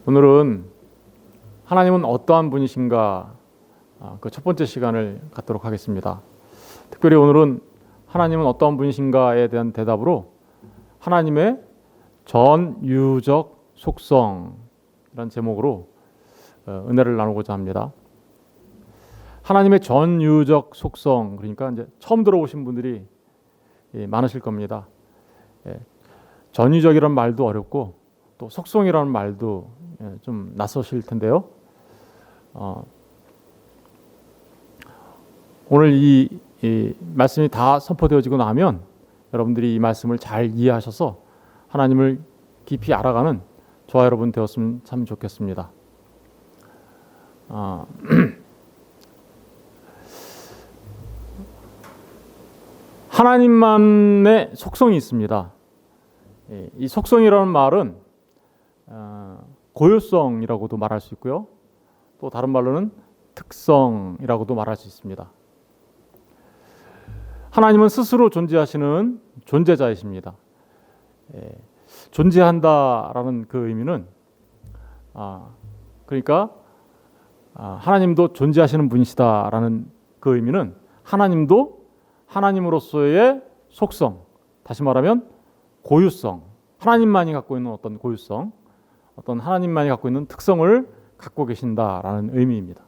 오늘은 하나님은 어떠한 분이신가 그 첫 번째 시간을 갖도록 하겠습니다. 특별히 오늘은 하나님은 어떠한 분이신가에 대한 대답으로 하나님의 전유적 속성이라는 제목으로 은혜를 나누고자 합니다. 하나님의 전유적 속성, 그러니까 이제 처음 들어오신 분들이 많으실 겁니다. 전유적이라는 말도 어렵고 또 속성이라는 말도 좀 낯서실 텐데요. 오늘 이 말씀이 다 선포되어지고 나면 여러분들이 이 말씀을 잘 이해하셔서 하나님을 깊이 알아가는 저와 여러분 되었으면 참 좋겠습니다. 하나님만의 속성이 있습니다. 이 속성이라는 말은 고유성이라고도 말할 수 있고요. 또 다른 말로는 특성이라고도 말할 수 있습니다. 하나님은 스스로 존재하시는 존재자이십니다. 존재한다라는 그 의미는 그러니까 하나님도 존재하시는 분이시다라는 그 의미는 하나님도 하나님으로서의 속성, 다시 말하면 고유성, 하나님만이 갖고 있는 어떤 고유성, 어떤 하나님만이 갖고 있는 특성을 갖고 계신다라는 의미입니다.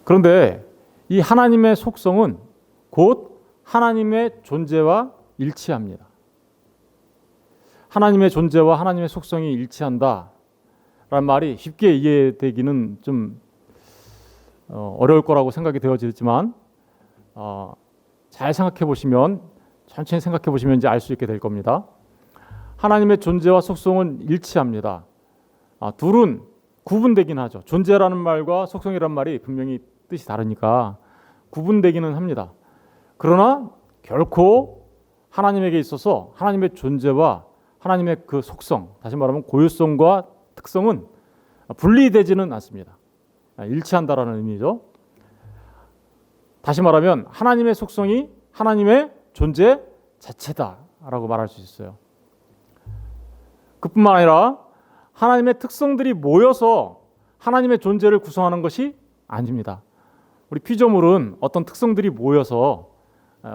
그런데 이 하나님의 속성은 곧 하나님의 존재와 일치합니다. 하나님의 존재와 하나님의 속성이 일치한다라는 말이 쉽게 이해되기는 좀 어려울 거라고 생각이 되어지지만 잘 생각해 보시면, 천천히 생각해 보시면 이제 알 수 있게 될 겁니다. 하나님의 존재와 속성은 일치합니다. 둘은 구분되긴 하죠. 존재라는 말과 속성이라는 말이 분명히 뜻이 다르니까 구분되기는 합니다. 그러나 결코 하나님에게 있어서 하나님의 존재와 하나님의 그 속성, 다시 말하면 고유성과 특성은 분리되지는 않습니다. 일치한다라는 의미죠. 다시 말하면 하나님의 속성이 하나님의 존재 자체다라고 말할 수 있어요. 그뿐만 아니라 하나님의 특성들이 모여서 하나님의 존재를 구성하는 것이 아닙니다. 우리 피조물은 어떤 특성들이 모여서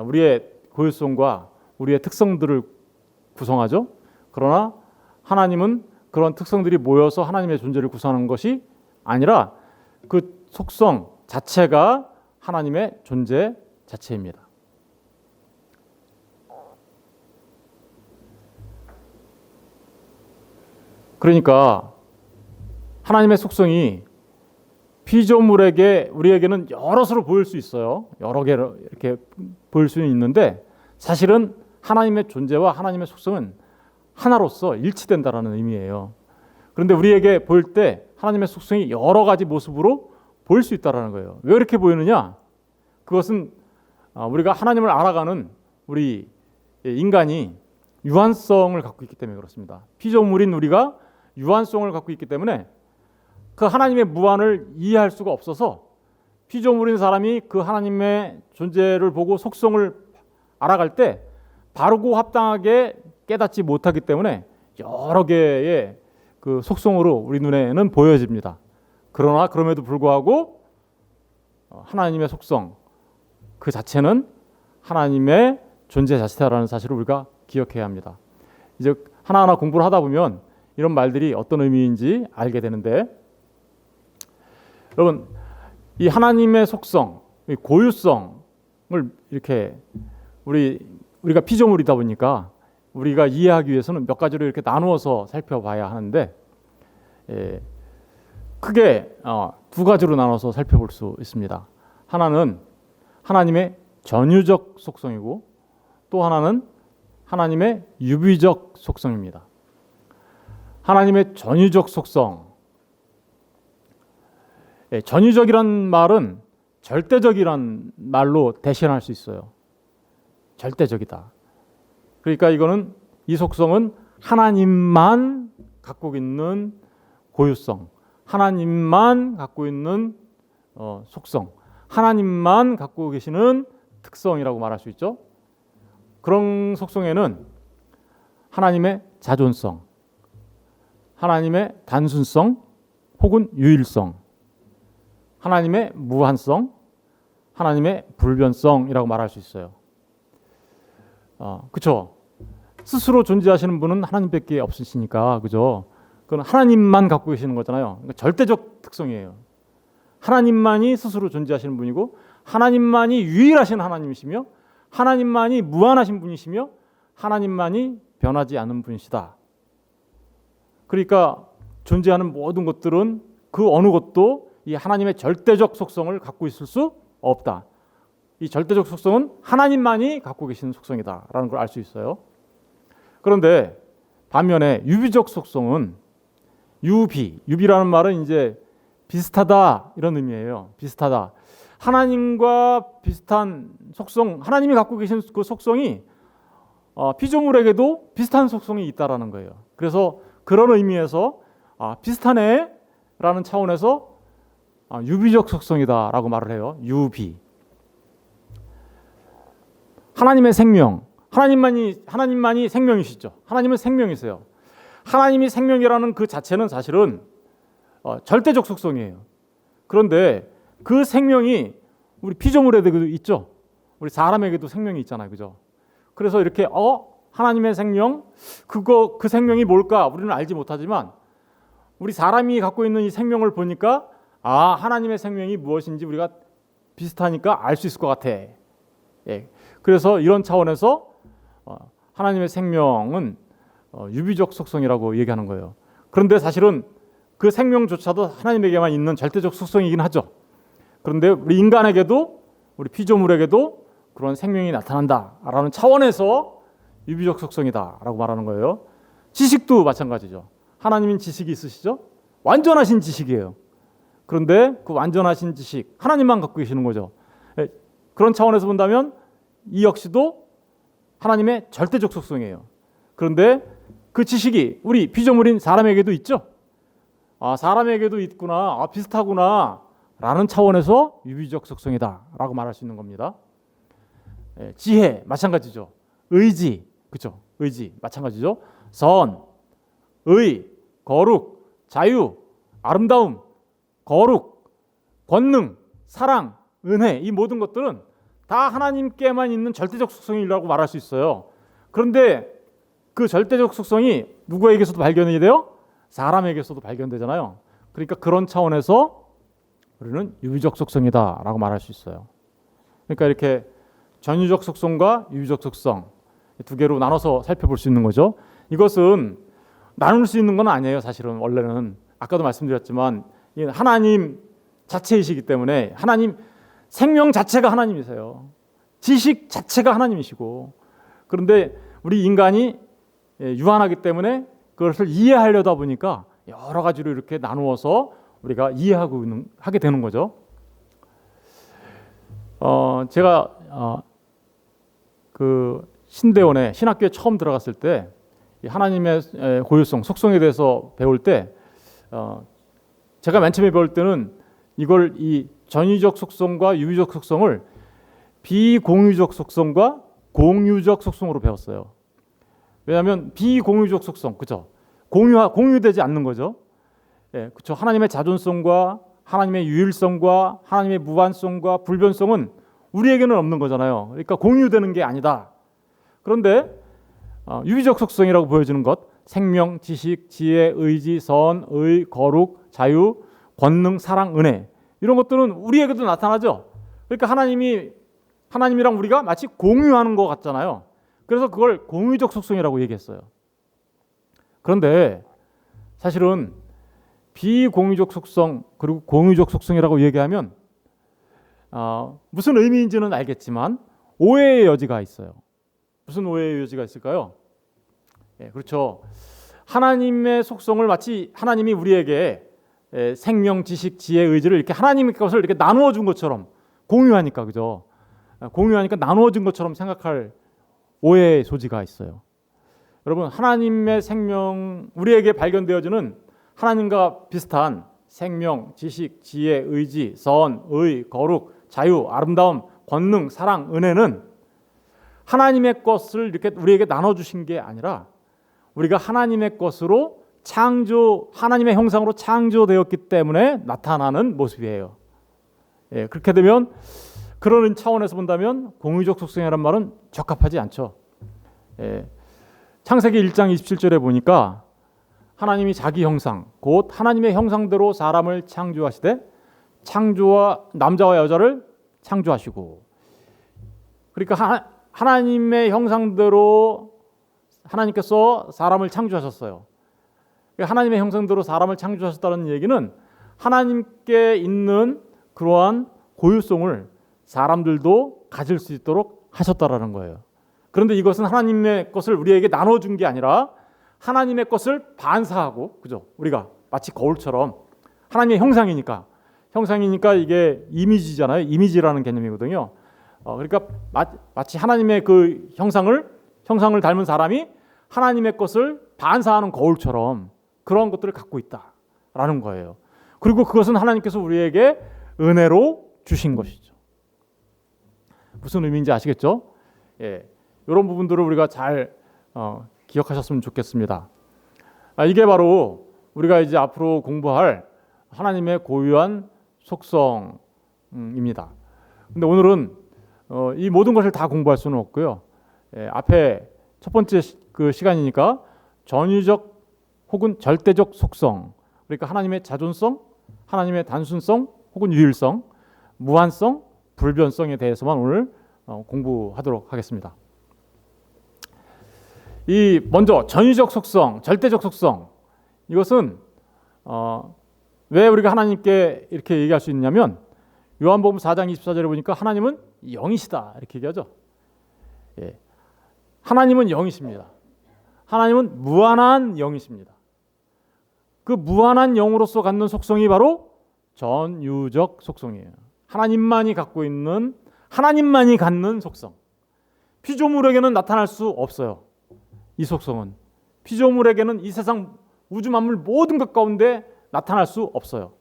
우리의 고유성과 우리의 특성들을 구성하죠. 그러나 하나님은 그런 특성들이 모여서 하나님의 존재를 구성하는 것이 아니라 그 속성 자체가 하나님의 존재 자체입니다. 그러니까 하나님의 속성이 피조물에게 우리에게는 여럿으로 보일 수 있어요. 여러 개로 이렇게 보일 수는 있는데 사실은 하나님의 존재와 하나님의 속성은 하나로서 일치된다라는 의미예요. 그런데 우리에게 보일 때 하나님의 속성이 여러 가지 모습으로 보일 수 있다라는 거예요. 왜 이렇게 보이느냐? 그것은 우리가 하나님을 알아가는 우리 인간이 유한성을 갖고 있기 때문에 그렇습니다. 피조물인 우리가 유한성을 갖고 있기 때문에 그 하나님의 무한을 이해할 수가 없어서 피조물인 사람이 그 하나님의 존재를 보고 속성을 알아갈 때 바르고 합당하게 깨닫지 못하기 때문에 여러 개의 그 속성으로 우리 눈에는 보여집니다. 그러나 그럼에도 불구하고 하나님의 속성 그 자체는 하나님의 존재 자체라는 사실을 우리가 기억해야 합니다. 이제 하나하나 공부를 하다 보면 이런 말들이 어떤 의미인지 알게 되는데, 여러분 이 하나님의 속성, 이 고유성을 이렇게 우리가 피조물이다 보니까 우리가 이해하기 위해서는 몇 가지로 이렇게 나누어서 살펴봐야 하는데 크게 두 가지로 나눠서 살펴볼 수 있습니다. 하나는 하나님의 전유적 속성이고 또 하나는 하나님의 유비적 속성입니다. 하나님의 전유적 속성. 전유적이란 말은 절대적이란 말로 대신할 수 있어요. 절대적이다. 그러니까 이 속성은 하나님만 갖고 있는 고유성, 하나님만 갖고 있는 속성, 하나님만 갖고 계시는 특성이라고 말할 수 있죠. 그런 속성에는 하나님의 자존성, 하나님의 단순성 혹은 유일성, 하나님의 무한성, 하나님의 불변성이라고 말할 수 있어요. 그렇죠? 스스로 존재하시는 분은 하나님밖에 없으시니까, 그죠? 그건 하나님만 갖고 계시는 거잖아요. 그러니까 절대적 특성이에요. 하나님만이 스스로 존재하시는 분이고, 하나님만이 유일하신 하나님이시며, 하나님만이 무한하신 분이시며, 하나님만이 변하지 않는 분이시다. 그러니까 존재하는 모든 것들은 그 어느 것도 이 하나님의 절대적 속성을 갖고 있을 수 없다. 이 절대적 속성은 하나님만이 갖고 계시는 속성이다라는 걸 알 수 있어요. 그런데 반면에 유비적 속성은 유비라는 말은 이제 비슷하다 이런 의미예요. 비슷하다. 하나님과 비슷한 속성, 하나님이 갖고 계신 그 속성이 피조물에게도 비슷한 속성이 있다라는 거예요. 그래서 그런 의미에서 비슷하네라는 차원에서 유비적 속성이다라고 말을 해요. 유비. 하나님의 생명, 하나님만이 생명이시죠. 하나님은 생명이세요. 하나님이 생명이라는 그 자체는 사실은 절대적 속성이에요. 그런데 그 생명이 우리 피조물에도 있죠. 우리 사람에게도 생명이 있잖아요, 그죠? 그래서 이렇게 하나님의 생명, 그 생명이 뭘까 우리는 알지 못하지만 우리 사람이 갖고 있는 이 생명을 보니까 하나님의 생명이 무엇인지 우리가 비슷하니까 알 수 있을 것 같아. 예. 그래서 이런 차원에서 하나님의 생명은 유비적 속성이라고 얘기하는 거예요. 그런데 사실은 그 생명조차도 하나님에게만 있는 절대적 속성이긴 하죠. 그런데 우리 인간에게도 우리 피조물에게도 그런 생명이 나타난다라는 차원에서 유비적 속성이다라고 말하는 거예요. 지식도 마찬가지죠. 하나님은 지식이 있으시죠? 완전하신 지식이에요. 그런데 그 완전하신 지식 하나님만 갖고 계시는 거죠. 그런 차원에서 본다면 이 역시도 하나님의 절대적 속성이에요. 그런데 그 지식이 우리 피조물인 사람에게도 있죠. 사람에게도 있구나, 비슷하구나 라는 차원에서 유비적 속성이다라고 말할 수 있는 겁니다. 지혜 마찬가지죠. 의지, 그렇죠? 의지 마찬가지죠. 선, 의, 거룩, 자유, 아름다움, 거룩, 권능, 사랑, 은혜, 이 모든 것들은 다 하나님께만 있는 절대적 속성이라고 말할 수 있어요. 그런데 그 절대적 속성이 누구에게서도 발견이 돼요? 사람에게서도 발견되잖아요. 그러니까 그런 차원에서 우리는 유비적 속성이다라고 말할 수 있어요. 그러니까 이렇게 전유적 속성과 유비적 속성 두 개로 나눠서 살펴볼 수 있는 거죠. 이것은 나눌 수 있는 건 아니에요. 사실은 원래는 아까도 말씀드렸지만 하나님 자체이시기 때문에 하나님 생명 자체가 하나님이세요. 지식 자체가 하나님이시고, 그런데 우리 인간이 유한하기 때문에 그것을 이해하려다 보니까 여러 가지로 이렇게 나누어서 우리가 하게 되는 거죠. 제가 그 신대원에 신학교에 처음 들어갔을 때 하나님의 고유성, 속성에 대해서 배울 때 제가 맨 처음에 배울 때는 이걸 이 전유적 속성과 유유적 속성을 비공유적 속성과 공유적 속성으로 배웠어요. 왜냐하면 비공유적 속성, 그죠? 공유되지 않는 거죠. 예, 그렇죠. 하나님의 자존성과 하나님의 유일성과 하나님의 무한성과 불변성은 우리에게는 없는 거잖아요. 그러니까 공유되는 게 아니다. 그런데 유비적 속성이라고 보여지는 것, 생명, 지식, 지혜, 의지, 선, 의, 거룩, 자유, 권능, 사랑, 은혜, 이런 것들은 우리에게도 나타나죠. 그러니까 하나님이랑 우리가 마치 공유하는 것 같잖아요. 그래서 그걸 공유적 속성이라고 얘기했어요. 그런데 사실은 비공유적 속성 그리고 공유적 속성이라고 얘기하면 무슨 의미인지는 알겠지만 오해의 여지가 있어요. 무슨 오해의 여지가 있을까요? 예, 그렇죠. 하나님의 속성을 마치 하나님이 우리에게 생명, 지식, 지혜, 의지를 이렇게 하나님의 것을 이렇게 나누어 준 것처럼 공유하니까, 그죠? 공유하니까 나누어 준 것처럼 생각할 오해의 소지가 있어요. 여러분, 하나님의 생명, 우리에게 발견되어지는 하나님과 비슷한 생명, 지식, 지혜, 의지, 선, 의, 거룩, 자유, 아름다움, 권능, 사랑, 은혜는 하나님의 것을 이렇게 우리에게 나눠주신 게 아니라 우리가 하나님의 것으로 하나님의 형상으로 창조되었기 때문에 나타나는 모습이에요. 예, 그렇게 되면 그런 차원에서 본다면 공의적 속성이라는 말은 적합하지 않죠. 예, 창세기 1장 27절에 보니까 하나님이 자기 형상, 곧 하나님의 형상대로 사람을 창조하시되 남자와 여자를 창조하시고, 그러니까 하나님의 형상대로 하나님께서 사람을 창조하셨어요. 하나님의 형상대로 사람을 창조하셨다는 얘기는 하나님께 있는 그러한 고유성을 사람들도 가질 수 있도록 하셨다라는 거예요. 그런데 이것은 하나님의 것을 우리에게 나눠준 게 아니라 하나님의 것을 반사하고, 그죠? 우리가 마치 거울처럼 하나님의 형상이니까 이게 이미지잖아요. 이미지라는 개념이거든요. 그러니까 마치 하나님의 그 형상을 닮은 사람이 하나님의 것을 반사하는 거울처럼 그런 것들을 갖고 있다라는 거예요. 그리고 그것은 하나님께서 우리에게 은혜로 주신 것이죠. 무슨 의미인지 아시겠죠? 예, 이런 부분들을 우리가 잘 기억하셨으면 좋겠습니다. 이게 바로 우리가 이제 앞으로 공부할 하나님의 고유한 속성입니다. 근데 오늘은 이 모든 것을 다 공부할 수는 없고요. 예, 앞에 첫 번째 그 시간이니까 전위적 혹은 절대적 속성, 그러니까 하나님의 자존성, 하나님의 단순성 혹은 유일성, 무한성, 불변성에 대해서만 오늘 공부하도록 하겠습니다. 먼저 전위적 속성, 절대적 속성, 이것은 왜 우리가 하나님께 이렇게 얘기할 수 있냐면 요한복음 4장 24절에 보니까 하나님은 영이시다 이렇게 얘기하죠. 예. 하나님은 영이십니다. 하나님은 무한한 영이십니다. 그 무한한 영으로서 갖는 속성이 바로 전유적 속성이에요. 하나님만이 갖는 속성. 피조물에게는 나타날 수 없어요. 이 속성은 피조물에게는 이 세상 우주 만물 모든 것 가운데 나타날 수 없어요.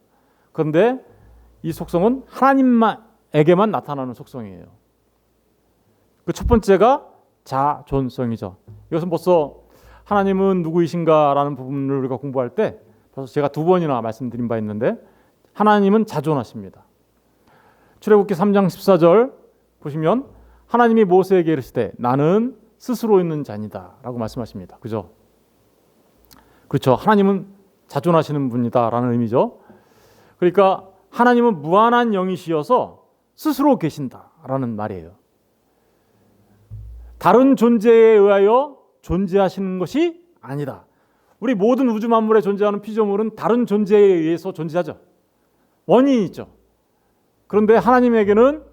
그런데 이 속성은 하나님에게만 나타나는 속성이에요. 그 첫 번째가 자존성이죠. 이것은 벌써 하나님은 누구이신가라는 부분을 우리가 공부할 때 벌써 제가 2번이나 말씀드린 바 있는데 하나님은 자존하십니다. 출애굽기 3장 14절 보시면 하나님이 모세에게 이르시되 나는 스스로 있는 자니다 라고 말씀하십니다. 그죠? 그렇죠. 하나님은 자존하시는 분이다라는 의미죠. 그러니까 하나님은 무한한 영이시여서 스스로 계신다라는 말이에요. 다른 존재에 의하여 존재하시는 것이 아니다. 우리 모든 우주 만물에 존재하는 피조물은 다른 존재에 의해서 존재하죠. 원인이 있죠. 그런데 하나님에게는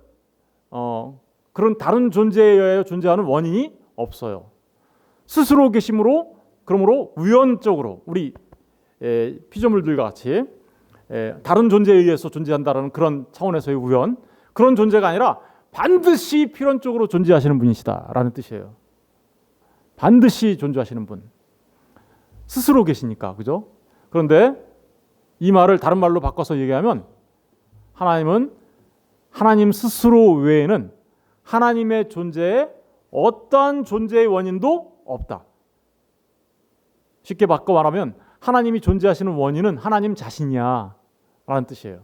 그런 다른 존재에 의하여 존재하는 원인이 없어요. 스스로 계심으로, 그러므로 우연적으로 우리 피조물들과 같이 다른 존재에 의해서 존재한다는 그런 차원에서의 우연, 그런 존재가 아니라 반드시 필연적으로 존재하시는 분이시다라는 뜻이에요. 반드시 존재하시는 분, 스스로 계시니까, 그죠? 그런데 이 말을 다른 말로 바꿔서 얘기하면 하나님은 하나님 스스로 외에는 하나님의 존재에 어떠한 존재의 원인도 없다. 쉽게 바꿔 말하면 하나님이 존재하시는 원인은 하나님 자신이야 라는 뜻이에요.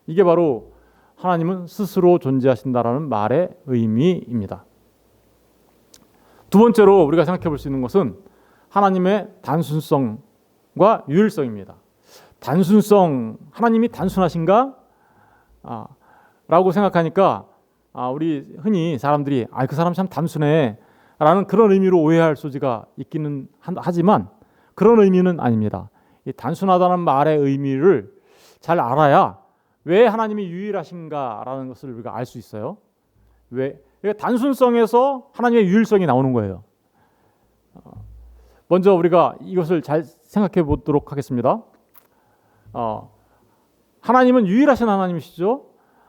이게 바로 하나님은 스스로 존재하신다라는 말의 의미입니다. 두 번째로 우리가 생각해 볼 수 있는 것은 하나님의 단순성과 유일성입니다. 단순성, 하나님이 단순하신가? 라고 생각하니까 우리 흔히 사람들이 그 사람 참 단순해 라는 그런 의미로 오해할 소지가 있기는 하지만 그런 의미는 아닙니다. 이 단순하다는 말의 의미를 잘 알아야 왜 하나님이 유일하신가라는 것을 우리가 알 수 있어요. 왜? 단순성에서 하나님의 유일성이 나오는 거예요. 먼저 우리가 이것을 잘 생각해 보도록 하겠습니다. 하나님은 유일하신 하나님이시죠.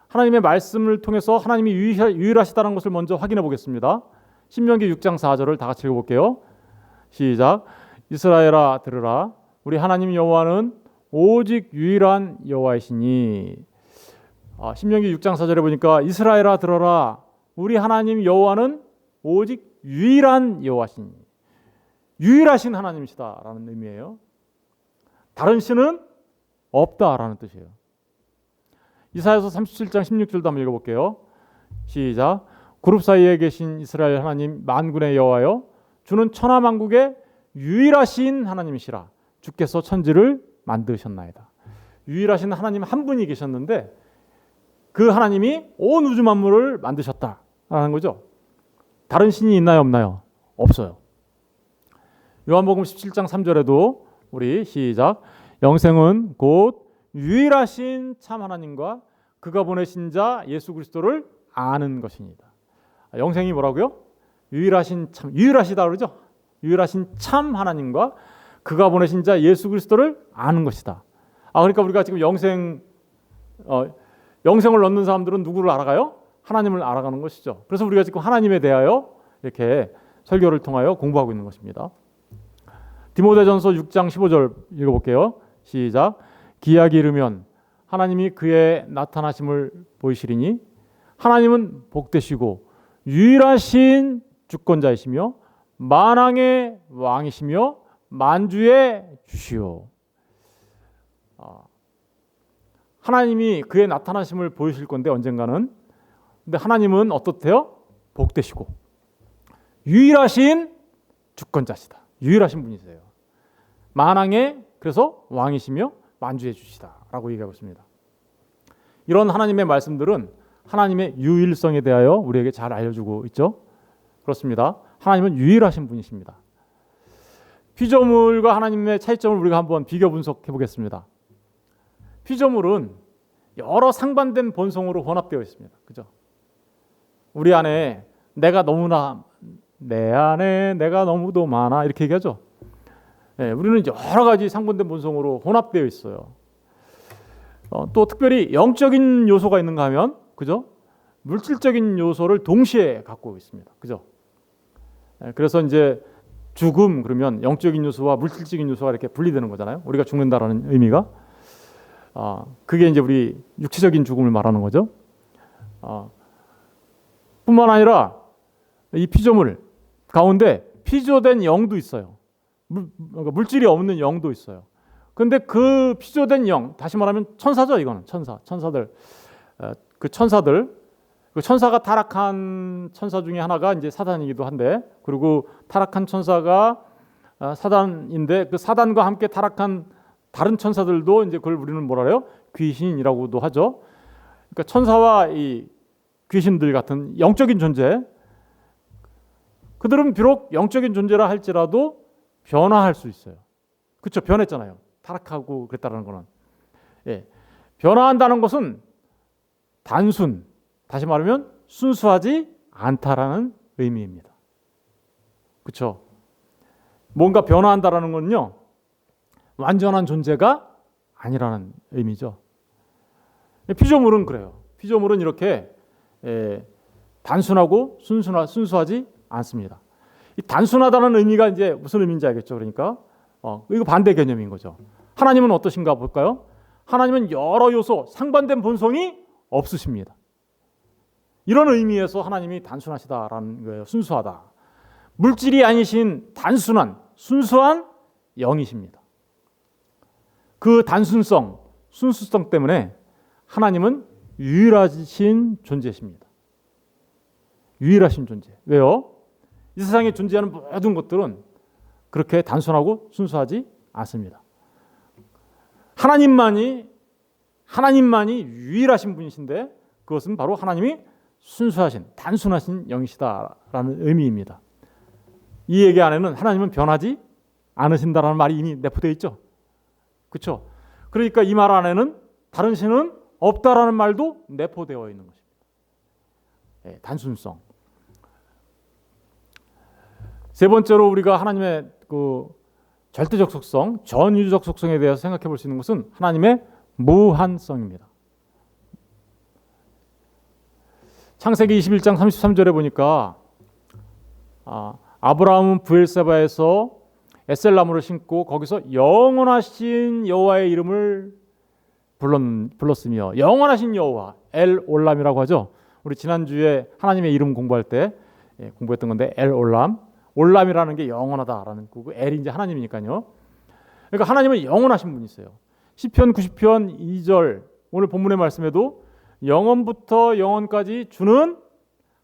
하나님의 말씀을 통해서 하나님이 유일하시다는 것을 먼저 확인해 보겠습니다. 신명기 6장 4절을 다 같이 읽어볼게요. 시작. 이스라엘아 들으라. 우리 하나님 여호와는 오직 유일한 여호와이시니. 신명기 6장 4절에 보니까 이스라엘아 들어라. 우리 하나님 여호와는 오직 유일한 여호와시니. 유일하신 하나님이시다라는 의미예요. 다른 신은 없다라는 뜻이에요. 이사야서 37장 16절도 한번 읽어볼게요. 시작. 그룹 사이에 계신 이스라엘 하나님 만군의 여호와여, 주는 천하만국의 유일하신 하나님이시라. 주께서 천지를 만드셨나이다. 유일하신 하나님 한 분이 계셨는데 그 하나님이 온 우주 만물을 만드셨다라는 거죠. 다른 신이 있나요, 없나요? 없어요. 요한복음 17장 3절에도 우리 시작. 영생은 곧 유일하신 참 하나님과 그가 보내신 자 예수 그리스도를 아는 것입니다. 영생이 뭐라고요? 유일하시다 그러죠. 유일하신 참 하나님과 그가 보내신 자 예수 그리스도를 아는 것이다. 그러니까 우리가 지금 영생을 얻는 사람들은 누구를 알아가요? 하나님을 알아가는 것이죠. 그래서 우리가 지금 하나님에 대하여 이렇게 설교를 통하여 공부하고 있는 것입니다. 디모데전서 6장 15절 읽어볼게요. 시작. 기약이 이르면 하나님이 그의 나타나심을 보이시리니 하나님은 복되시고 유일하신 주권자이시며 만왕의 왕이시며 만주의 주시오. 하나님이 그의 나타나심을 보이실 건데 언젠가는. 근데 하나님은 어떻대요? 복되시고 유일하신 주권자시다. 유일하신 분이세요. 만왕의 그래서 왕이시며 만주의 주시다라고 얘기하고 있습니다. 이런 하나님의 말씀들은 하나님의 유일성에 대하여 우리에게 잘 알려주고 있죠. 그렇습니다. 하나님은 유일하신 분이십니다. 피조물과 하나님의 차이점을 우리가 한번 비교 분석해 보겠습니다. 피조물은 여러 상반된 본성으로 혼합되어 있습니다. 그죠? 우리 안에 내 안에 내가 너무도 많아 이렇게 얘기하죠. 우리는 여러 가지 상반된 본성으로 혼합되어 있어요. 또 특별히 영적인 요소가 있는가 하면 그죠? 물질적인 요소를 동시에 갖고 있습니다. 그죠? 그래서 이제 죽음 그러면 영적인 요소와 물질적인 요소가 이렇게 분리되는 거잖아요. 우리가 죽는다라는 의미가 그게 이제 우리 육체적인 죽음을 말하는 거죠. 뿐만 아니라 이 피조물 가운데 피조된 영도 있어요. 물질이 없는 영도 있어요. 그런데 그 피조된 영, 다시 말하면 천사죠. 이거는 천사들. 그 천사가 타락한 천사 중에 하나가 이제 사단이기도 한데, 그리고 타락한 천사가 사단인데 그 사단과 함께 타락한 다른 천사들도 이제 그걸 우리는 뭐라 해요? 귀신이라고도 하죠. 그러니까 천사와 이 귀신들 같은 영적인 존재, 그들은 비록 영적인 존재라 할지라도 변화할 수 있어요. 그렇죠? 변했잖아요. 타락하고 그랬다는 거는. 변화한다는 것은 다시 말하면 순수하지 않다라는 의미입니다. 그렇죠? 뭔가 변화한다라는 건요, 완전한 존재가 아니라는 의미죠. 피조물은 그래요. 피조물은 이렇게 단순하고 순수하지 않습니다. 이 단순하다는 의미가 이제 무슨 의미인지 알겠죠? 그러니까 이거 반대 개념인 거죠. 하나님은 어떠신가 볼까요? 하나님은 여러 요소, 상반된 본성이 없으십니다. 이런 의미에서 하나님이 단순하시다라는 거예요. 순수하다. 물질이 아니신 순수한 영이십니다. 그 단순성, 순수성 때문에 하나님은 유일하신 존재십니다. 유일하신 존재. 왜요? 이 세상에 존재하는 모든 것들은 그렇게 단순하고 순수하지 않습니다. 하나님만이 유일하신 분이신데 그것은 바로 하나님이 단순하신 영이시다라는 의미입니다. 이 얘기 안에는 하나님은 변하지 않으신다라는 말이 이미 내포되어 있죠. 그렇죠? 그러니까 이 말 안에는 다른 신은 없다라는 말도 내포되어 있는 것입니다. 단순성. 세 번째로 우리가 하나님의 그 절대적 속성, 전유적 속성에 대해서 생각해 볼 수 있는 것은 하나님의 무한성입니다. 창세기 21장 33절에 보니까 아브라함은 브엘세바에서 에셀나무를 심고 거기서 영원하신 여호와의 이름을 불렀으며, 영원하신 여호와 엘올람이라고 하죠. 우리 지난주에 하나님의 이름 공부할 때 공부했던 건데 엘올람, 올람이라는 게 영원하다라는 거고 엘이 이제 하나님이니까요. 그러니까 하나님은 영원하신 분이세요. 시편 90편 2절 오늘 본문의 말씀에도 영원부터 영원까지 주는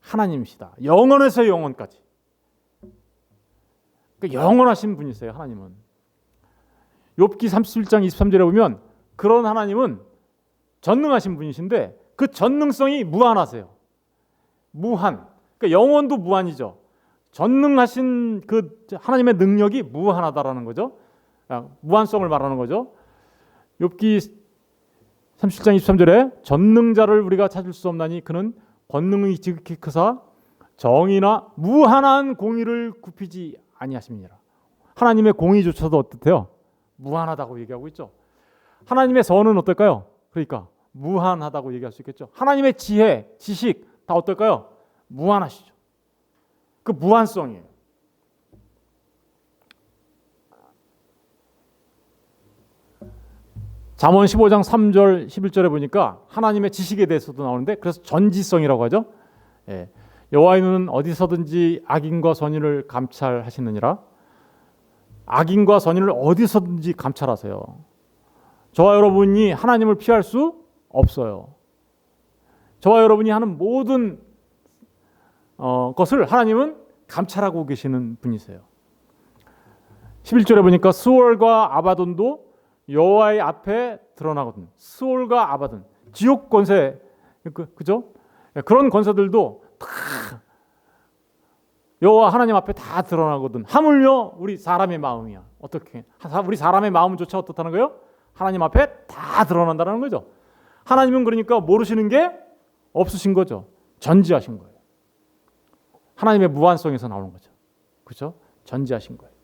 하나님이시다. 영원에서 영원까지. 그러니까 영원하신 분이세요. 하나님은. 욥기 37장 23절에 보면 그런 하나님은 전능하신 분이신데 그 전능성이 무한하세요. 무한. 그러니까 영원도 무한이죠. 전능하신 그 하나님의 능력이 무한하다라는 거죠. 무한성을 말하는 거죠. 욥기 37장 23절에 전능자를 우리가 찾을 수 없나니 그는 권능이 지극히 크사 정의나 무한한 공의를 굽히지 아니하심이니라. 하나님의 공의조차도 어떻대요? 무한하다고 얘기하고 있죠. 하나님의 선은 어떨까요? 그러니까 무한하다고 얘기할 수 있겠죠. 하나님의 지혜, 지식 다 어떨까요? 무한하시죠. 그 무한성이에요. 잠언 15장 3절 11절에 보니까 하나님의 지식에 대해서도 나오는데 그래서 전지성이라고 하죠. 예. 여호와의 눈은 어디서든지 악인과 선인을 감찰하시느니라. 악인과 선인을 어디서든지 감찰하세요. 저와 여러분이 하나님을 피할 수 없어요. 저와 여러분이 하는 모든 것을 하나님은 감찰하고 계시는 분이세요. 11절에 보니까 스월과 아바돈도 여호와의 앞에 드러나거든. 스월과 아바돈, 지옥 권세, 그죠? 그런 권세들도 다 여호와 하나님 앞에 다 드러나거든. 하물며 우리 사람의 마음이야. 어떻게? 우리 사람의 마음조차 어떻다는 거예요? 하나님 앞에 다 드러난다는 거죠. 하나님은 그러니까 모르시는 게 없으신 거죠. 전지하신 거예요. 하나님의 무한성에서 나오는 거죠. 그렇죠? 전지하신 거예요.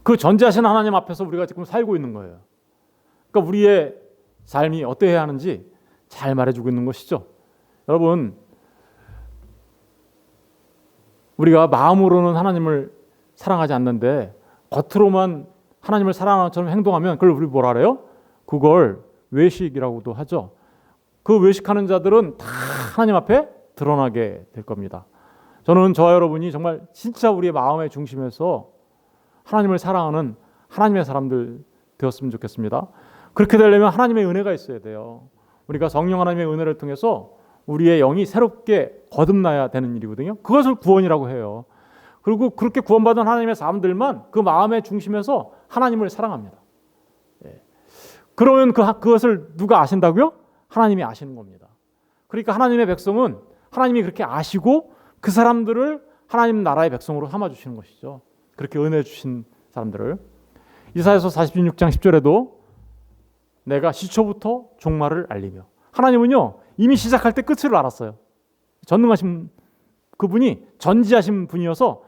그 전지하신 하나님 앞에서 우리가 지금 살고 있는 거예요. 그러니까 우리의 삶이 어떠해야 하는지 잘 말해주고 있는 것이죠. 여러분, 우리가 마음으로는 하나님을 사랑하지 않는데 겉으로만 하나님을 사랑하는 것처럼 행동하면 그걸 우리 뭐라 그래요? 그걸 외식이라고도 하죠. 그 외식하는 자들은 다 하나님 앞에 드러나게 될 겁니다. 저는 저와 여러분이 정말 진짜 우리의 마음의 중심에서 하나님을 사랑하는 하나님의 사람들 되었으면 좋겠습니다. 그렇게 되려면 하나님의 은혜가 있어야 돼요. 우리가 성령 하나님의 은혜를 통해서 우리의 영이 새롭게 거듭나야 되는 일이거든요. 그것을 구원이라고 해요. 그리고 그렇게 구원받은 하나님의 사람들만 그 마음의 중심에서 하나님을 사랑합니다. 그러면 그것을 누가 아신다고요? 하나님이 아시는 겁니다. 그러니까 하나님의 백성은 하나님이 그렇게 아시고 그 사람들을 하나님 나라의 백성으로 삼아주시는 것이죠. 그렇게 은혜 주신 사람들을. 이사야서 46장 10절에도 내가 시초부터 종말을 알리며. 하나님은요 이미 시작할 때 끝을 알았어요. 전능하신 그분이 전지하신 분이어서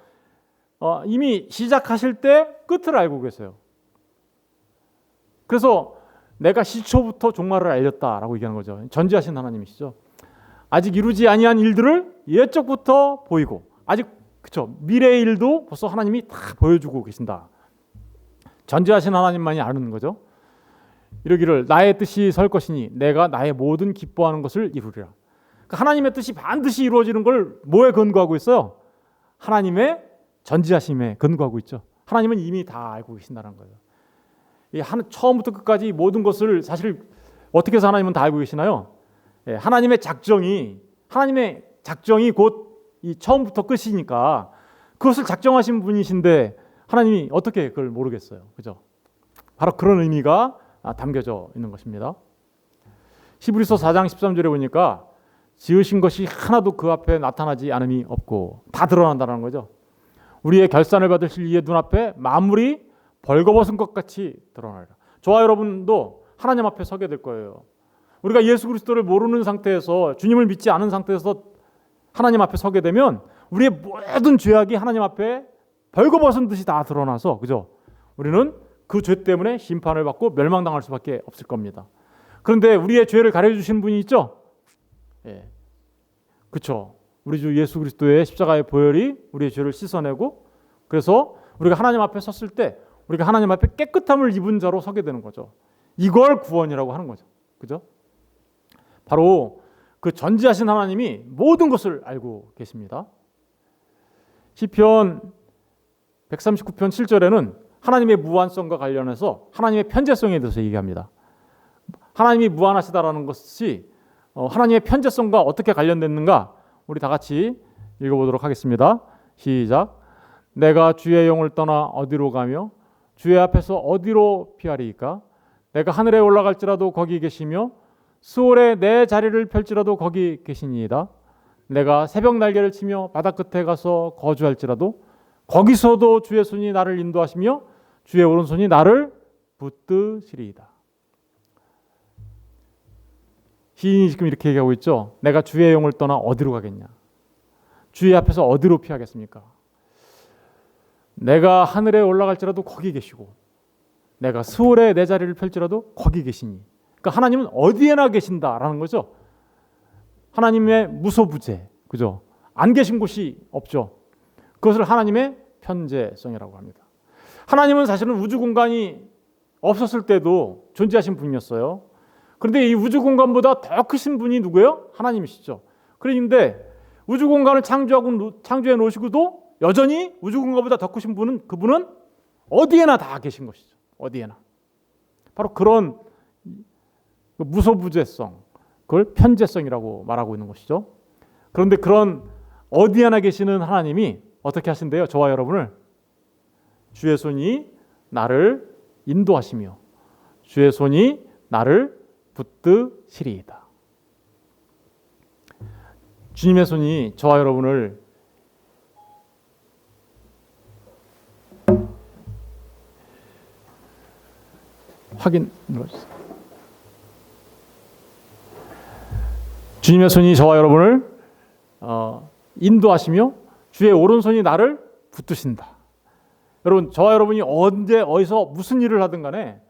이미 시작하실 때 끝을 알고 계세요. 그래서 내가 시초부터 종말을 알렸다라고 얘기하는 거죠. 전지하신 하나님이시죠. 아직 이루지 아니한 일들을 예적부터 보이고 아직 그렇죠. 미래의 일도 벌써 하나님이 다 보여주고 계신다. 전지하신 하나님만이 아는 거죠. 이러기를 나의 뜻이 설 것이니 내가 나의 모든 기뻐하는 것을 이루리라. 그러니까 하나님의 뜻이 반드시 이루어지는 걸 뭐에 근거하고 있어요? 하나님의 전지하심에 근거하고 있죠. 하나님은 이미 다 알고 계신다는 거예요. 처음부터 끝까지 모든 것을 사실 어떻게 해서 하나님은 다 알고 계시나요? 하나님의 작정이 곧 이 처음부터 끝이니까 그것을 작정하신 분이신데 하나님이 어떻게 그걸 모르겠어요. 그죠? 바로 그런 의미가 담겨져 있는 것입니다. 히브리서 4장 13절에 보니까 지으신 것이 하나도 그 앞에 나타나지 않음이 없고 다 드러난다는 거죠. 우리의 결산을 받으실 이의 눈앞에 만물이 벌거벗은 것 같이 드러나리라. 저와 여러분도 하나님 앞에 서게 될 거예요. 우리가 예수 그리스도를 모르는 상태에서 주님을 믿지 않은 상태에서 하나님 앞에 서게 되면 우리의 모든 죄악이 하나님 앞에 벌거벗은 듯이 다 드러나서 그죠? 우리는 그 죄 때문에 심판을 받고 멸망당할 수밖에 없을 겁니다. 그런데 우리의 죄를 가려주시는 분이 있죠? 그렇죠. 우리 주 예수 그리스도의 십자가의 보혈이 우리의 죄를 씻어내고 그래서 우리가 하나님 앞에 섰을 때 우리가 하나님 앞에 깨끗함을 입은 자로 서게 되는 거죠. 이걸 구원이라고 하는 거죠. 그죠? 바로 그 전지하신 하나님이 모든 것을 알고 계십니다. 시편 139편 7절에는 하나님의 무한성과 관련해서 하나님의 편재성에 대해서 얘기합니다. 하나님이 무한하시다라는 것이 하나님의 편재성과 어떻게 관련됐는가 우리 다 같이 읽어보도록 하겠습니다. 시작. 내가 주의 영을 떠나 어디로 가며 주의 앞에서 어디로 피하리이까? 내가 하늘에 올라갈지라도 거기 계시며 수월에 내 자리를 펼지라도 거기 계시니이다. 내가 새벽 날개를 치며 바다 끝에 가서 거주할지라도 거기서도 주의 손이 나를 인도하시며 주의 오른손이 나를 붙드시리이다. 시인이 지금 이렇게 얘기하고 있죠. 내가 주의 영을 떠나 어디로 가겠냐? 주의 앞에서 어디로 피하겠습니까? 내가 하늘에 올라갈지라도 거기 계시고 내가 수월에 내 자리를 펼지라도 거기 계시니. 그러니까 하나님은 어디에나 계신다라는 거죠. 하나님의 무소부재, 그죠? 안 계신 곳이 없죠. 그것을 하나님의 편재성이라고 합니다. 하나님은 사실은 우주 공간이 없었을 때도 존재하신 분이었어요. 그런데 이 우주 공간보다 더 크신 분이 누구예요? 하나님이시죠. 그런데 우주 공간을 창조해 놓으시고도 여전히 우주 공간보다 더 크신 분은 그분은 어디에나 다 계신 것이죠. 어디에나. 바로 그런 무소부재성, 그걸 편재성이라고 말하고 있는 것이죠. 그런데 그런 어디에나 계시는 하나님이 어떻게 하신대요? 저와 여러분을 주의 손이 나를 인도하시며 주의 손이 나를 붙드시리이다. 주님의 손이 저와 여러분을 눌러주세요. 주님의 손이 저와 여러분을 인도하시며 주의 오른손이 나를 붙드신다. 여러분, 저와 여러분이 언제 어디서 무슨 일을 하든 간에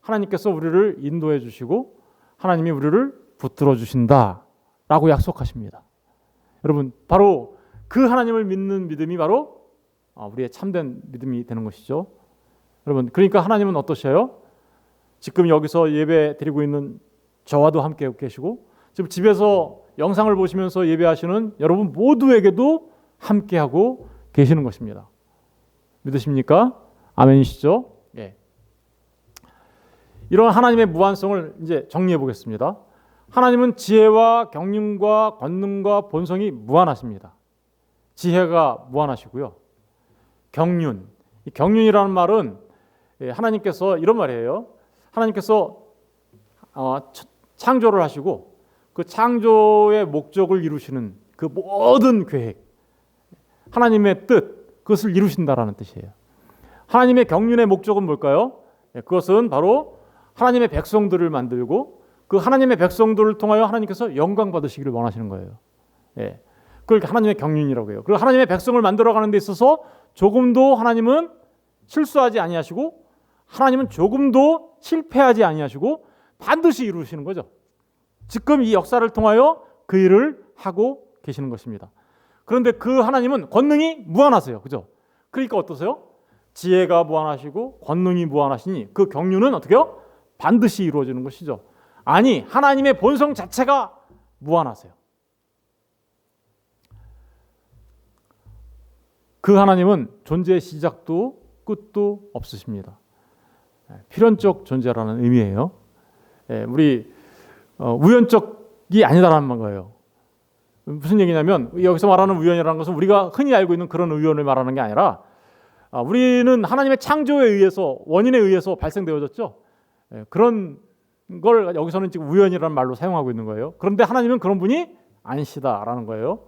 하나님께서 우리를 인도해 주시고 하나님이 우리를 붙들어 주신다라고 약속하십니다. 여러분, 바로 그 하나님을 믿는 믿음이 바로 우리의 참된 믿음이 되는 것이죠. 여러분, 그러니까 하나님은 어떠셔요? 지금 여기서 예배 드리고 있는 저와도 함께 계시고 지금 집에서 영상을 보시면서 예배하시는 여러분 모두에게도 함께하고 계시는 것입니다. 믿으십니까? 아멘이시죠? 예. 이런 하나님의 무한성을 이제 정리해 보겠습니다. 하나님은 지혜와 경륜과 권능과 본성이 무한하십니다. 지혜가 무한하시고요. 경륜, 이 경륜이라는 말은 하나님께서 이런 말이에요. 하나님께서 창조를 하시고 그 창조의 목적을 이루시는 그 모든 계획, 하나님의 뜻, 그것을 이루신다라는 뜻이에요. 하나님의 경륜의 목적은 뭘까요? 그것은 바로 하나님의 백성들을 만들고 그 하나님의 백성들을 통하여 하나님께서 영광 받으시기를 원하시는 거예요. 예. 그걸 하나님의 경륜이라고 해요. 그리고 하나님의 백성을 만들어가는 데 있어서 조금도 하나님은 실수하지 아니하시고 하나님은 조금도 실패하지 아니하시고 반드시 이루시는 거죠. 지금 이 역사를 통하여 그 일을 하고 계시는 것입니다. 그런데 그 하나님은 권능이 무한하세요. 그죠? 그러니까 어떠세요? 지혜가 무한하시고 권능이 무한하시니 그 경륜은 어떻게 해요? 반드시 이루어지는 것이죠. 아니, 하나님의 본성 자체가 무한하세요. 그 하나님은 존재의 시작도 끝도 없으십니다. 필연적 존재라는 의미예요. 우리 우연적이 아니다라는 거예요. 무슨 얘기냐면 여기서 말하는 우연이라는 것은 우리가 흔히 알고 있는 그런 우연을 말하는 게 아니라 우리는 하나님의 창조에 의해서 원인에 의해서 발생되어졌죠. 그런 걸 여기서는 지금 우연이라는 말로 사용하고 있는 거예요. 그런데 하나님은 그런 분이 아니시다라는 거예요.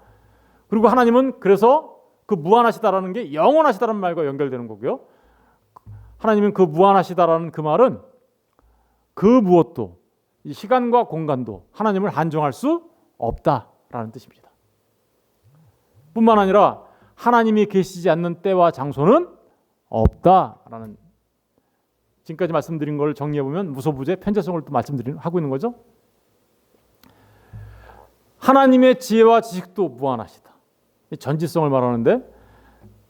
그리고 하나님은 그래서 그 무한하시다라는 게 영원하시다라는 말과 연결되는 거고요. 하나님은 그 무한하시다라는 그 말은 그 무엇도 이 시간과 공간도 하나님을 한정할 수 없다라는 뜻입니다. 뿐만 아니라 하나님이 계시지 않는 때와 장소는 없다라는, 지금까지 말씀드린 걸 정리해 보면 무소부재 편재성을 또 하고 있는 거죠. 하나님의 지혜와 지식도 무한하시다. 전지성을 말하는데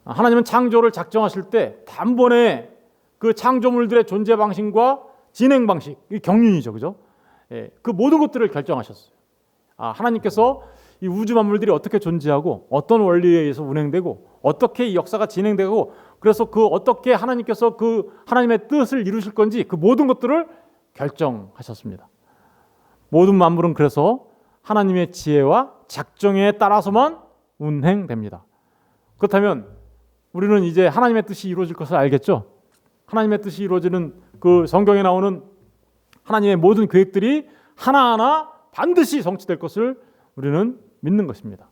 하나님은 창조를 작정하실 때 단번에 그 창조물들의 존재 방식과 진행 방식, 이 경륜이죠, 그죠? 그 모든 것들을 결정하셨어요. 하나님께서 이 우주 만물들이 어떻게 존재하고 어떤 원리에 의해서 운행되고 어떻게 이 역사가 진행되고 그래서 그 어떻게 하나님께서 그 하나님의 뜻을 이루실 건지 그 모든 것들을 결정하셨습니다. 모든 만물은 그래서 하나님의 지혜와 작정에 따라서만 운행됩니다. 그렇다면 우리는 이제 하나님의 뜻이 이루어질 것을 알겠죠? 하나님의 뜻이 이루어지는 그 성경에 나오는 하나님의 모든 계획들이 하나하나 반드시 성취될 것을 우리는 믿는 것입니다.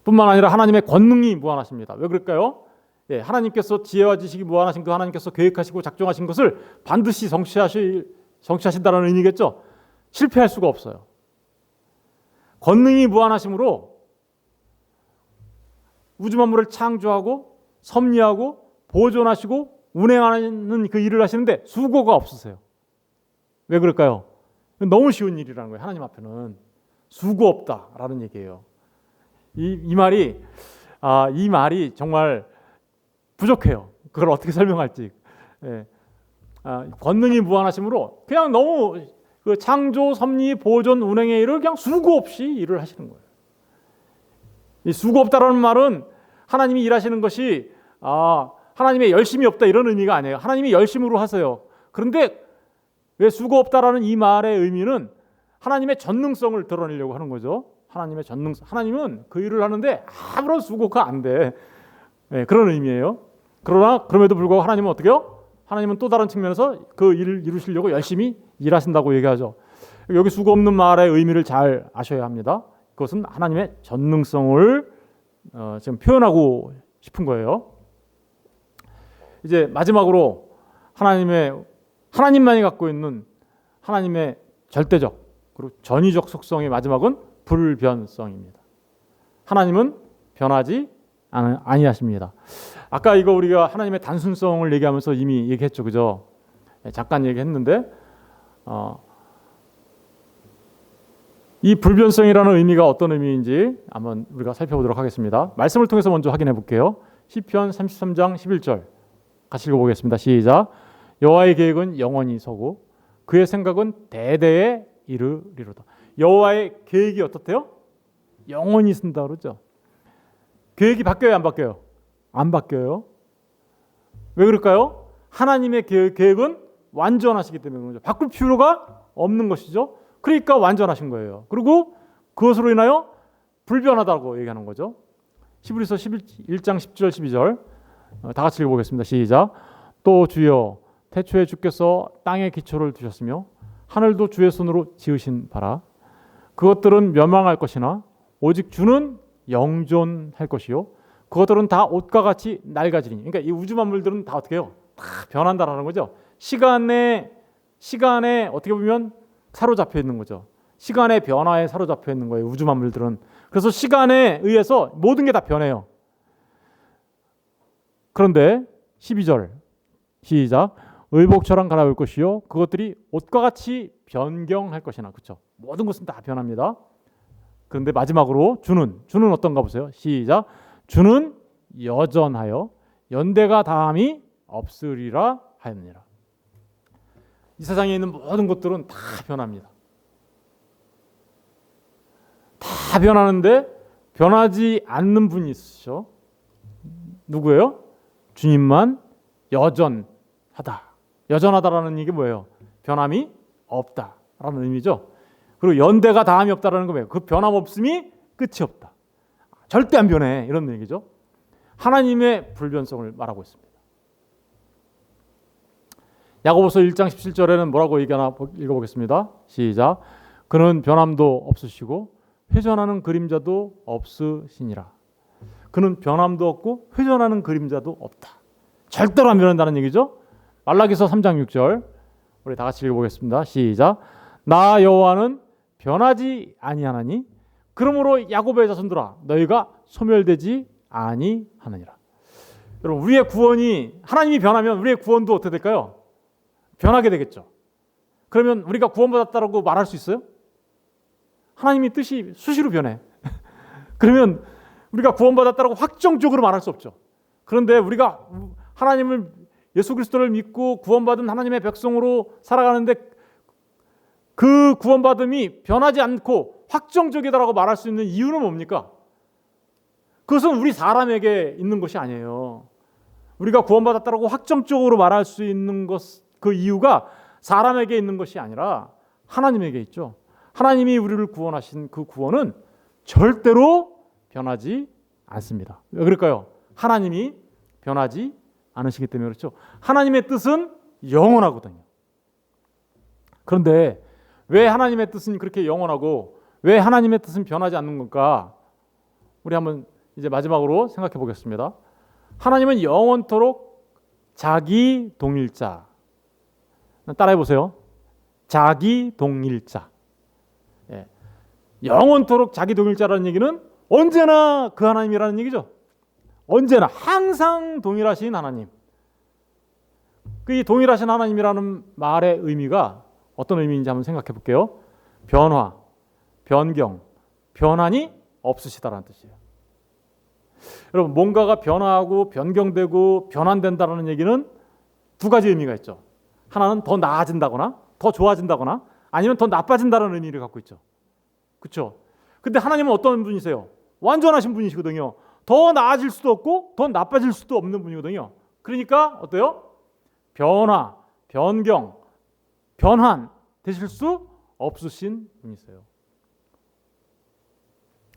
뿐만 아니라 하나님의 권능이 무한하십니다. 왜 그럴까요? 하나님께서 지혜와 지식이 무한하신 그 하나님께서 계획하시고 작정하신 것을 반드시 성취하신다는 의미겠죠. 실패할 수가 없어요. 권능이 무한하심으로 우주 만물을 창조하고 섭리하고 보존하시고 운행하는 그 일을 하시는데 수고가 없으세요. 왜 그럴까요? 너무 쉬운 일이라는 거예요. 하나님 앞에는 수고 없다라는 얘기예요. 이 말이 정말 부족해요. 그걸 어떻게 설명할지. 권능이 무한하심으로 그냥 너무 그 창조, 섭리, 보존, 운행의 일을 그냥 수고 없이 일을 하시는 거예요. 이 수고 없다라는 말은 하나님이 일하시는 것이 하나님의 열심이 없다 이런 의미가 아니에요. 하나님이 열심으로 하세요. 그런데 왜 수고 없다라는 이 말의 의미는 하나님의 전능성을 드러내려고 하는 거죠. 하나님의 전능성. 하나님은 그 일을 하는데 아무런 수고가 안 돼. 그런 의미예요. 그러나 그럼에도 불구하고 하나님은 어떻게요? 하나님은 또 다른 측면에서 그 일을 이루시려고 열심히 일하신다고 얘기하죠. 여기 수고 없는 말의 의미를 잘 아셔야 합니다. 그것은 하나님의 전능성을 지금 표현하고 싶은 거예요. 이제 마지막으로 하나님만이 갖고 있는 하나님의 절대적 그리고 전위적 속성의 마지막은 불변성입니다. 하나님은 변하지 아니하십니다. 아까 이거 우리가 하나님의 단순성을 얘기하면서 이미 얘기했죠, 그죠? 잠깐 얘기했는데 이 불변성이라는 의미가 어떤 의미인지 한번 우리가 살펴보도록 하겠습니다. 말씀을 통해서 먼저 확인해 볼게요. 시편 33장 11절 같이 읽어보겠습니다. 시작. 여호와의 계획은 영원히 서고 그의 생각은 대대에 이르리로다. 여호와의 계획이 어떻대요? 영원히 쓴다 그러죠. 계획이 바뀌어요, 안 바뀌어요? 안 바뀌어요. 왜 그럴까요? 하나님의 계획은 완전하시기 때문에 그런 거죠. 바꿀 필요가 없는 것이죠. 그러니까 완전하신 거예요. 그리고 그것으로 인하여 불변하다고 얘기하는 거죠. 히브리서 1장 10절 12절 다 같이 읽어보겠습니다. 시작. 또 주여 태초에 주께서 땅에 기초를 두셨으며 하늘도 주의 손으로 지으신 바라. 그것들은 멸망할 것이나 오직 주는 영존할 것이요 그것들은 다 옷과 같이 낡아지리니. 그러니까 이 우주 만물들은 다 어떻게 해요? 다 변한다라는 거죠. 시간에 어떻게 보면 사로잡혀 있는 거죠. 시간의 변화에 사로잡혀 있는 거예요. 우주 만물들은. 그래서 시간에 의해서 모든 게 다 변해요. 그런데 12절 시작. 의복처럼 갈아올 것이요 그것들이 옷과 같이 변경할 것이나. 그렇죠. 모든 것은 다 변합니다. 그런데 마지막으로 주는 어떤가 보세요. 시작. 주는 여전하여 연대가 다함이 없으리라 하였느니라. 이 세상에 있는 모든 것들은 다 변합니다. 다 변하는데 변하지 않는 분이 있으시죠. 누구예요? 주님만 여전하다. 여전하다라는 얘기 뭐예요? 변함이 없다라는 의미죠. 그리고 연대가 다함이 없다라는 거 뭐예요? 그 변함 없음이 끝이 없다. 절대 안 변해 이런 얘기죠. 하나님의 불변성을 말하고 있습니다. 야고보서 1장 17절에는 뭐라고 얘기하나 읽어보겠습니다. 시작. 그는 변함도 없으시고 회전하는 그림자도 없으시니라. 그는 변함도 없고 회전하는 그림자도 없다. 절대로 안 변한다는 얘기죠. 말라기서 3장 6절 우리 다 같이 읽어보겠습니다. 시작. 나 여호와는 변하지 아니하나니 그러므로 야곱의 자손들아 너희가 소멸되지 아니하느니라. 여러분 우리의 구원이 하나님이 변하면 우리의 구원도 어떻게 될까요? 변하게 되겠죠. 그러면 우리가 구원받았다라고 말할 수 있어요? 하나님의 뜻이 수시로 변해. 그러면 우리가 구원받았다라고 확정적으로 말할 수 없죠. 그런데 우리가 하나님을 예수 그리스도를 믿고 구원받은 하나님의 백성으로 살아가는데 그 구원받음이 변하지 않고 확정적이다라고 말할 수 있는 이유는 뭡니까? 그것은 우리 사람에게 있는 것이 아니에요. 우리가 구원받았다고 확정적으로 말할 수 있는 그 이유가 사람에게 있는 것이 아니라 하나님에게 있죠. 하나님이 우리를 구원하신 그 구원은 절대로 변하지 않습니다. 왜 그럴까요? 하나님이 변하지 않으시기 때문에 그렇죠. 하나님의 뜻은 영원하거든요. 그런데 왜 하나님의 뜻은 그렇게 영원하고 왜 하나님의 뜻은 변하지 않는 건가? 우리 한번 이제 마지막으로 생각해 보겠습니다. 하나님은 영원토록 자기 동일자. 따라해 보세요. 자기 동일자. 예. 영원토록 자기 동일자라는 얘기는 언제나 그 하나님이라는 얘기죠. 언제나 항상 동일하신 하나님. 그 동일하신 하나님이라는 말의 의미가 어떤 의미인지 한번 생각해 볼게요. 변화, 변경, 변환이 없으시다라는 뜻이에요. 여러분, 뭔가가 변화하고 변경되고 변환된다는 얘기는 두 가지 의미가 있죠. 하나는 더 나아진다거나 더 좋아진다거나 아니면 더 나빠진다는 의미를 갖고 있죠. 그렇죠? 근데 하나님은 어떤 분이세요? 완전하신 분이시거든요. 더 나아질 수도 없고 더 나빠질 수도 없는 분이거든요. 그러니까 어때요? 변화, 변경, 변환 되실 수 없으신 분이세요.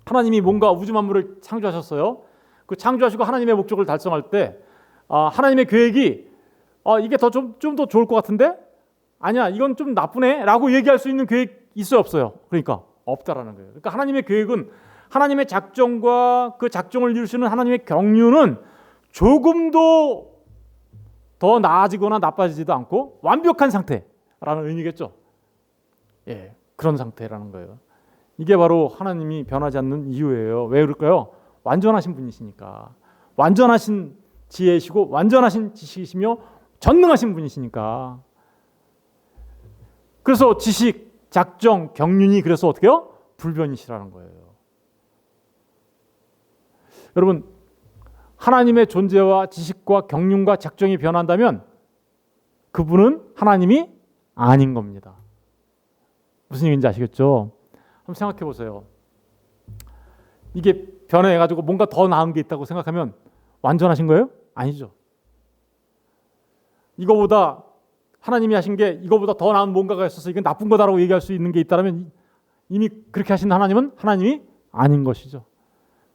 하나님이 뭔가 우주 만물을 창조하셨어요. 그 창조하시고 하나님의 목적을 달성할 때 하나님의 계획이 이게 좀 더 좋을 것 같은데 아니야 이건 좀 나쁘네라고 얘기할 수 있는 계획 있어요 없어요? 그러니까 없다라는 거예요. 그러니까 하나님의 계획은 하나님의 작정과 그 작정을 이루시는 하나님의 경륜은 조금도 더 나아지거나 나빠지지도 않고 완벽한 상태라는 의미겠죠. 예, 그런 상태라는 거예요. 이게 바로 하나님이 변하지 않는 이유예요. 왜 그럴까요? 완전하신 분이시니까. 완전하신 지혜이시고 완전하신 지식이시며 전능하신 분이시니까. 그래서 지식, 작정, 경륜이 그래서 어떻게 해요? 불변이시라는 거예요. 여러분, 하나님의 존재와 지식과 경륜과 작정이 변한다면 그분은 하나님이 아닌 겁니다. 무슨 얘기인지 아시겠죠? 한번 생각해 보세요. 이게 변해가지고 뭔가 더 나은 게 있다고 생각하면 완전하신 거예요? 아니죠. 이거보다 하나님이 하신 게 이거보다 더 나은 뭔가가 있어서 이건 나쁜 거다라고 얘기할 수 있는 게 있다면 이미 그렇게 하신 하나님은 하나님이 아닌 것이죠.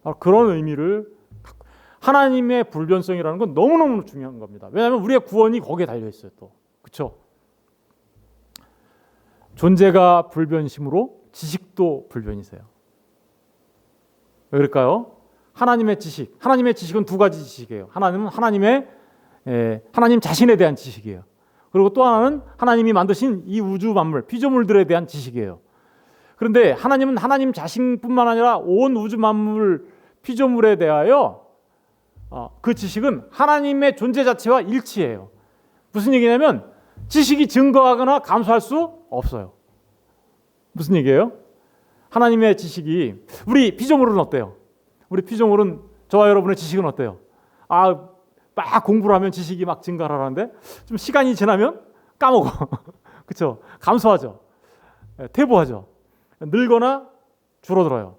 바로 그런 의미를 하나님의 불변성이라는 건 너무너무 중요한 겁니다. 왜냐하면 우리의 구원이 거기에 달려 있어요. 또 그렇죠? 존재가 불변심으로 지식도 불변이세요. 왜 그럴까요? 하나님의 지식은 두 가지 지식이에요. 하나는 하나님 자신에 대한 지식이에요. 그리고 또 하나는 하나님이 만드신 이 우주 만물, 피조물들에 대한 지식이에요. 그런데 하나님은 하나님 자신뿐만 아니라 온 우주 만물, 피조물에 대하여 그 지식은 하나님의 존재 자체와 일치해요. 무슨 얘기냐면 지식이 증거하거나 감소할 수 없어요. 무슨 얘기예요? 하나님의 지식이 우리 피조물은 어때요? 우리 피조물은 저와 여러분의 지식은 어때요? 막 공부를 하면 지식이 막 증가를 하는데 좀 시간이 지나면 까먹어. 그렇죠? 감소하죠. 퇴보하죠. 늙거나 줄어들어요.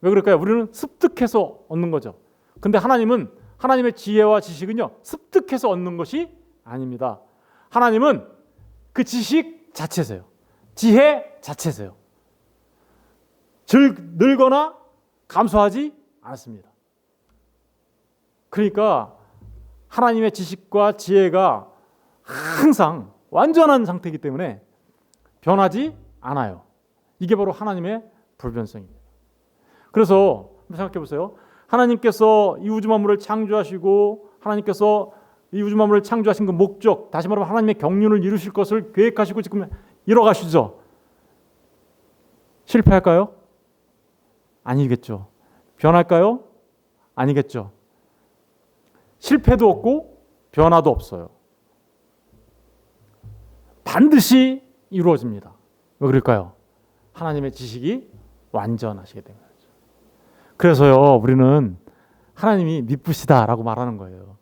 왜 그럴까요? 우리는 습득해서 얻는 거죠. 근데 하나님은 하나님의 지혜와 지식은요 습득해서 얻는 것이 아닙니다. 하나님은 그 지식 자체세요. 지혜 자체세요. 늙거나 감소하지 않습니다. 그러니까 하나님의 지식과 지혜가 항상 완전한 상태이기 때문에 변하지 않아요. 이게 바로 하나님의 불변성입니다. 그래서 생각해 보세요. 하나님께서 이 우주 만물을 창조하시고 하나님께서 이 우주 만물을 창조하신 그 목적, 다시 말하면 하나님의 경륜을 이루실 것을 계획하시고 지금 이뤄가시죠. 실패할까요? 아니겠죠. 변할까요? 아니겠죠. 실패도 없고 변화도 없어요. 반드시 이루어집니다. 왜 그럴까요? 하나님의 지식이 완전하시기 때문이죠. 그래서요, 우리는 하나님이 미쁘시다라고 말하는 거예요.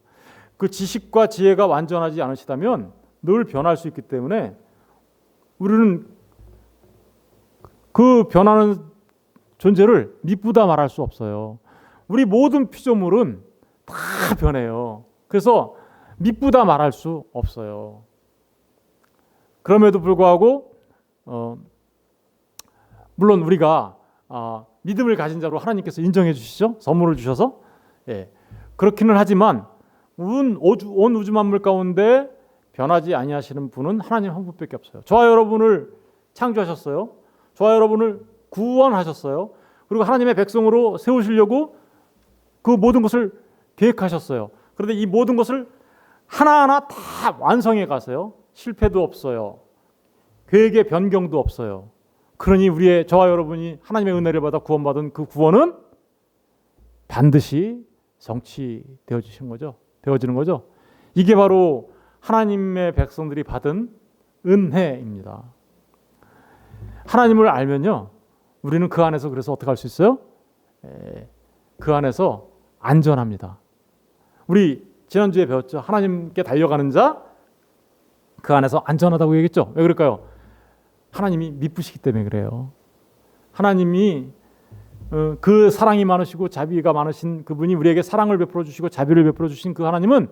그 지식과 지혜가 완전하지 않으시다면 늘 변할 수 있기 때문에 우리는 그 변하는 존재를 미쁘다 말할 수 없어요. 우리 모든 피조물은 다 변해요. 그래서 미쁘다 말할 수 없어요. 그럼에도 불구하고 물론 우리가 믿음을 가진 자로 하나님께서 인정해 주시죠. 선물을 주셔서. 예. 그렇기는 하지만 온 우주 만물 가운데 변하지 아니하시는 분은 하나님 한 분밖에 없어요. 저와 여러분을 창조하셨어요. 저와 여러분을 구원하셨어요. 그리고 하나님의 백성으로 세우시려고 그 모든 것을 계획하셨어요. 그런데 이 모든 것을 하나하나 다 완성해 가세요. 실패도 없어요. 계획의 변경도 없어요. 그러니 저와 여러분이 하나님의 은혜를 받아 구원받은 그 구원은 반드시 성취되어지는 거죠. 이게 바로 하나님의 백성들이 받은 은혜입니다. 하나님을 알면요, 우리는 그 안에서 그래서 어떻게 할 수 있어요? 그 안에서 안전합니다. 우리 지난주에 배웠죠. 하나님께 달려가는 자, 그 안에서 안전하다고 얘기했죠. 왜 그럴까요? 하나님이 미쁘시기 때문에 그래요. 하나님이 그 사랑이 많으시고 자비가 많으신 그분이 우리에게 사랑을 베풀어 주시고 자비를 베풀어 주신 그 하나님은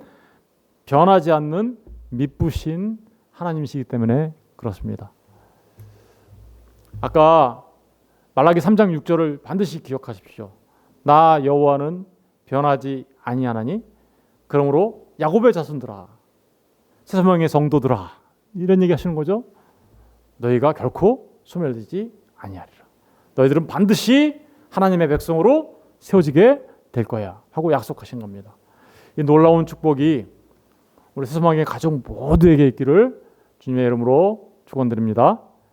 변하지 않는 미쁘신 하나님이시기 때문에 그렇습니다. 아까 말라기 3장 6절을 반드시 기억하십시오. 나 여호와는 변하지 아니하나니 그러므로 야곱의 자손들아, 세상의 성도들아, 이런 얘기 하시는 거죠. 너희가 결코 소멸되지 아니하리라. 너희들은 반드시 하나님의 백성으로 세워지게 될 거야 하고 약속하신 겁니다. 이 놀라운 축복이 우리 세상의 가족 모두에게 있기를 주님의 이름으로 축원드립니다.